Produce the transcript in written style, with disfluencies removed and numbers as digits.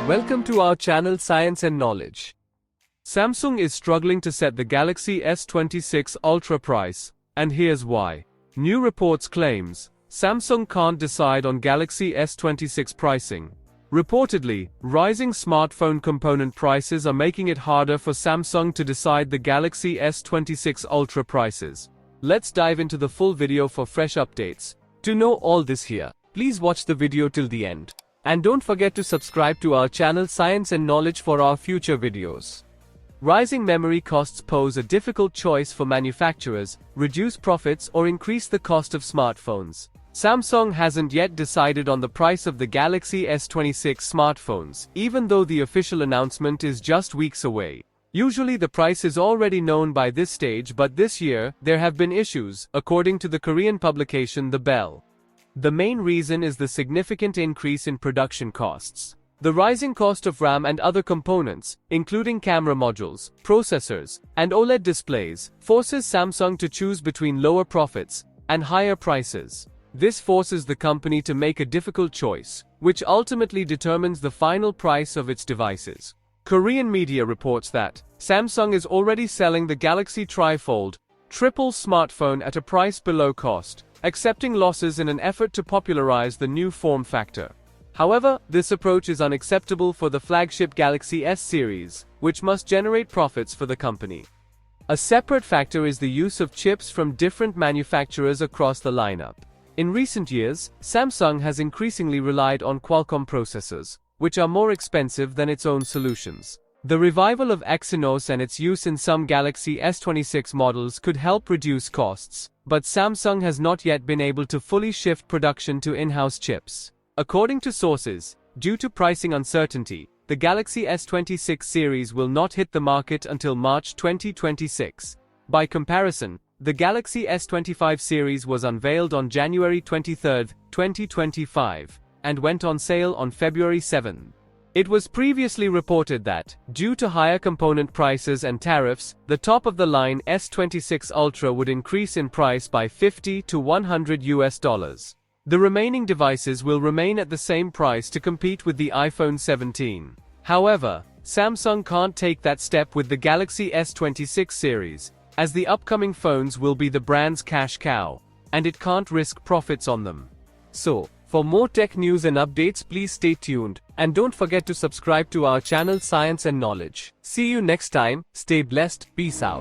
Welcome to our channel Science and Knowledge. Samsung is struggling to set the Galaxy S26 Ultra price, and here's why. New reports claims Samsung can't decide on Galaxy S26 pricing. Reportedly, rising smartphone component prices are making it harder for Samsung to decide the Galaxy S26 Ultra prices. Let's dive into the full video for fresh updates. To know all this here, please watch the video till the end. And don't forget to subscribe to our channel Science and Knowledge for our future videos. Rising memory costs pose a difficult choice for manufacturers: reduce profits or increase the cost of smartphones. Samsung hasn't yet decided on the price of the Galaxy S26 smartphones, even though the official announcement is just weeks away. Usually the price is already known by this stage, but this year, there have been issues, according to the Korean publication The Bell. The main reason is the significant increase in production costs. The rising cost of RAM and other components, including camera modules, processors, and OLED displays, forces Samsung to choose between lower profits and higher prices. This forces the company to make a difficult choice, which ultimately determines the final price of its devices. Korean media reports that Samsung is already selling the Galaxy Trifold triple smartphone at a price below cost, accepting losses in an effort to popularize the new form factor. However, this approach is unacceptable for the flagship Galaxy S series, which must generate profits for the company. A separate factor is the use of chips from different manufacturers across the lineup. In recent years, Samsung has increasingly relied on Qualcomm processors, which are more expensive than its own solutions. The revival of Exynos and its use in some Galaxy S26 models could help reduce costs, but Samsung has not yet been able to fully shift production to in-house chips. According to sources, due to pricing uncertainty, the Galaxy S26 series will not hit the market until March 2026. By comparison, the Galaxy S25 series was unveiled on January 23, 2025, and went on sale on February 7. It was previously reported that, due to higher component prices and tariffs, the top-of-the-line S26 Ultra would increase in price by $50 to $100. The remaining devices will remain at the same price to compete with the iPhone 17. However, Samsung can't take that step with the Galaxy S26 series, as the upcoming phones will be the brand's cash cow, and it can't risk profits on them. So, for more tech news and updates, please stay tuned, and don't forget to subscribe to our channel Science and Knowledge. See you next time, stay blessed, peace out.